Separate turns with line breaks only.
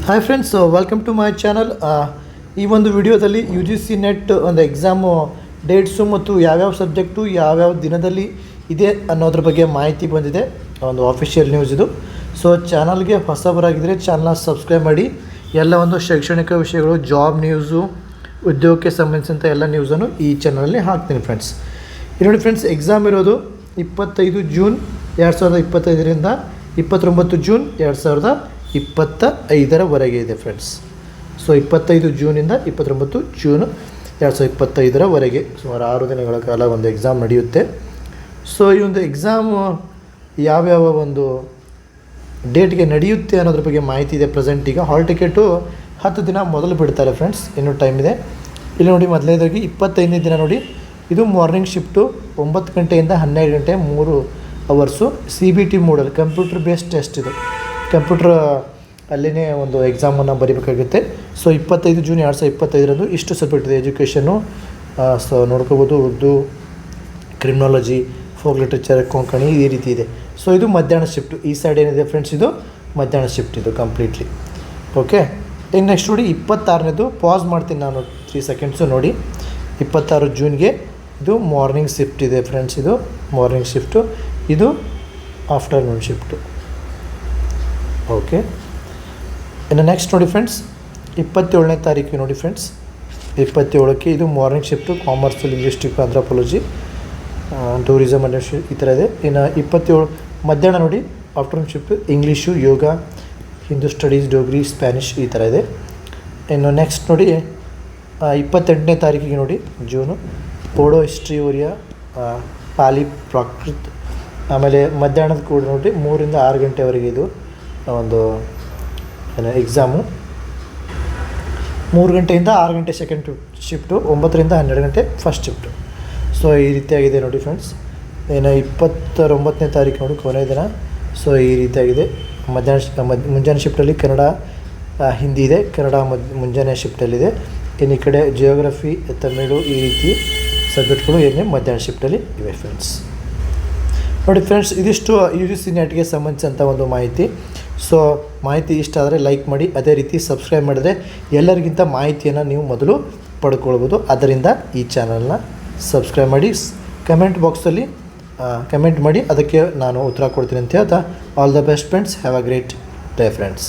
Hi friends, welcome to my channel. ಈ ಒಂದು ವಿಡಿಯೋದಲ್ಲಿ ಯು ಜಿ ಸಿ ನೆಟ್ ಒಂದು ಎಕ್ಸಾಮು ಡೇಟ್ಸು ಮತ್ತು ಯಾವ್ಯಾವ ಸಬ್ಜೆಕ್ಟು ಯಾವ್ಯಾವ ದಿನದಲ್ಲಿ ಇದೆ ಅನ್ನೋದ್ರ ಬಗ್ಗೆ ಮಾಹಿತಿ ಬಂದಿದೆ. ಒಂದು ಆಫಿಷಿಯಲ್ ನ್ಯೂಸ್ ಇದು. ಸೊ ಚಾನಲ್ಗೆ ಹೊಸಬರಾಗಿದ್ದರೆ ಚಾನಲ್ನ ಸಬ್ಸ್ಕ್ರೈಬ್ ಮಾಡಿ. ಎಲ್ಲ ಒಂದು ಶೈಕ್ಷಣಿಕ ವಿಷಯಗಳು, ಜಾಬ್ ನ್ಯೂಸು, ಉದ್ಯೋಗಕ್ಕೆ ಸಂಬಂಧಿಸಿದಂಥ ಎಲ್ಲ ನ್ಯೂಸನ್ನು ಈ ಚಾನಲಲ್ಲಿ ಹಾಕ್ತೀನಿ ಫ್ರೆಂಡ್ಸ್. ಇಲ್ಲಿ ನೋಡಿ ಫ್ರೆಂಡ್ಸ್, ಎಕ್ಸಾಮ್ ಇರೋದು 25 ಜೂನ್ 2025ರಿಂದ 29 ಜೂನ್ 2025ರವರೆಗೆ ಇದೆ ಫ್ರೆಂಡ್ಸ್. ಸೊ 25 ಜೂನಿಂದ 29 ಜೂನ್ 2025ರವರೆಗೆ ಸುಮಾರು 6 ದಿನಗಳ ಕಾಲ ಒಂದು ಎಕ್ಸಾಮ್ ನಡೆಯುತ್ತೆ. ಸೊ ಈ ಒಂದು ಎಕ್ಸಾಮ್ ಯಾವ್ಯಾವ ಒಂದು ಡೇಟ್ಗೆ ನಡೆಯುತ್ತೆ ಅನ್ನೋದ್ರ ಬಗ್ಗೆ ಮಾಹಿತಿ ಇದೆ ಪ್ರೆಸೆಂಟ್. ಈಗ ಹಾಲ್ ಟಿಕೆಟು 10 ದಿನ ಮೊದಲು ಬಿಡ್ತಾರೆ ಫ್ರೆಂಡ್ಸ್, ಇನ್ನೂ ಟೈಮ್ ಇದೆ. ಇಲ್ಲಿ ನೋಡಿ, ಮೊದಲನೇದಾಗಿ 25ನೇ ದಿನ ನೋಡಿ, ಇದು ಮಾರ್ನಿಂಗ್ ಶಿಫ್ಟು 9 ಗಂಟೆಯಿಂದ 12 ಗಂಟೆ 3 hours. CBT model, computer based test ಇದು. ಕಂಪ್ಯೂಟರ್ ಅಲ್ಲಿನೇ ಒಂದು ಎಕ್ಸಾಮನ್ನು ಬರೀಬೇಕಾಗುತ್ತೆ. ಸೊ 25 ಜೂನ್ 2025ರಂದು ಇಷ್ಟು ಸಬ್ಜೆಕ್ಟ್ ಇದೆ. ಎಜುಕೇಷನ್ನು ಸೊ ನೋಡ್ಕೋಬೋದು, Urdu, criminology, folk literature, Konkani, ಈ ರೀತಿ ಇದೆ. ಸೊ ಇದು ಮಧ್ಯಾಹ್ನ ಶಿಫ್ಟು. ಈ ಸೈಡ್ ಏನಿದೆ ಫ್ರೆಂಡ್ಸ್, ಇದು ಮಧ್ಯಾಹ್ನ ಶಿಫ್ಟ್ ಇದು ಕಂಪ್ಲೀಟ್ಲಿ. ಓಕೆ, ಇನ್ನು ನೆಕ್ಸ್ಟ್ ನೋಡಿ 26ನೇದು, ಪಾಸ್ ಮಾಡ್ತೀನಿ ನಾನು 3 ಸೆಕೆಂಡ್ಸು ನೋಡಿ. 26 ಜೂನ್ಗೆ ಇದು ಮಾರ್ನಿಂಗ್ ಶಿಫ್ಟ್ ಇದೆ ಫ್ರೆಂಡ್ಸ್. ಇದು ಮಾರ್ನಿಂಗ್ ಶಿಫ್ಟು, ಇದು ಆಫ್ಟರ್ನೂನ್ ಶಿಫ್ಟು. ಓಕೆ, ಇನ್ನು ನೆಕ್ಸ್ಟ್ ನೋಡಿ ಫ್ರೆಂಡ್ಸ್, 27ನೇ ತಾರೀಕು ನೋಡಿ ಫ್ರೆಂಡ್ಸ್, 27ಕ್ಕೆ ಇದು morning shift, commerce, linguistic, anthropology, tourism ಅನ್ನೋ ಈ ಥರ ಇದೆ. ಇನ್ನು 27 ಮಧ್ಯಾಹ್ನ ನೋಡಿ, afternoon shift, English, yoga, Hindu studies, Dogri, Spanish ಈ ಥರ ಇದೆ. ಇನ್ನು ನೆಕ್ಸ್ಟ್ ನೋಡಿ 28ನೇ ತಾರೀಕಿಗೆ ನೋಡಿ ಜೂನು, ಬೋಡೋ, ಹಿಸ್ಟ್ರಿ, ಒರಿಯಾ, ಪಾಲಿ, ಪ್ರಾಕೃತ್. ಆಮೇಲೆ ಮಧ್ಯಾಹ್ನದ ಕೂಡ ನೋಡಿ 3 ರಿಂದ 6 ಗಂಟೆವರೆಗೆ ಇದು ಒಂದು ಎಕ್ಸಾಮು. 3 ಗಂಟೆಯಿಂದ 6 ಗಂಟೆ ಸೆಕೆಂಡ್ ಶಿಫ್ಟು, 9 ರಿಂದ 12 ಗಂಟೆ ಫಸ್ಟ್ ಶಿಫ್ಟು. ಸೊ ಈ ರೀತಿಯಾಗಿದೆ ನೋಡಿ ಫ್ರೆಂಡ್ಸ್. ಇನ್ನು 29ನೇ ತಾರೀಕು ನೋಡಿ, ಕೊನೆಯ ದಿನ. ಸೊ ಈ ರೀತಿಯಾಗಿದೆ. ಮುಂಜಾನೆ ಶಿಫ್ಟಲ್ಲಿ ಕನ್ನಡ, ಹಿಂದಿ ಇದೆ. ಕನ್ನಡ ಮುಂಜಾನೆ ಶಿಫ್ಟಲ್ಲಿದೆ. ಇನ್ನು ಈ ಕಡೆ ಜಿಯೋಗ್ರಫಿ, ತಮಿಳು, ಈ ರೀತಿ ಸಬ್ಜೆಕ್ಟ್ಗಳು ಏನೇ ಮಧ್ಯಾಹ್ನ ಶಿಫ್ಟಲ್ಲಿ ಇವೆ ಫ್ರೆಂಡ್ಸ್. ನೋಡಿ ಫ್ರೆಂಡ್ಸ್, ಇದಿಷ್ಟು ಯು ಜಿ ಸಿ ನೆಟ್ಗೆ ಸಂಬಂಧಿಸಿದಂಥ ಒಂದು ಮಾಹಿತಿ. ಸೊ ಮಾಹಿತಿ ಇಷ್ಟ ಆದರೆ ಲೈಕ್ ಮಾಡಿ, ಅದೇ ರೀತಿ ಸಬ್ಸ್ಕ್ರೈಬ್ ಮಾಡಿದರೆ ಎಲ್ಲರಿಗಿಂತ ಮಾಹಿತಿಯನ್ನು ನೀವು ಮೊದಲು ಪಡ್ಕೊಳ್ಬೋದು. ಅದರಿಂದ ಈ ಚಾನಲ್ನ ಸಬ್ಸ್ಕ್ರೈಬ್ ಮಾಡಿ. ಕಮೆಂಟ್ ಬಾಕ್ಸಲ್ಲಿ ಕಮೆಂಟ್ ಮಾಡಿ, ಅದಕ್ಕೆ ನಾನು ಉತ್ತರ ಕೊಡ್ತೀನಿ ಅಂತ ಹೇಳ್ತಾ, all the best friends. Have a great day friends.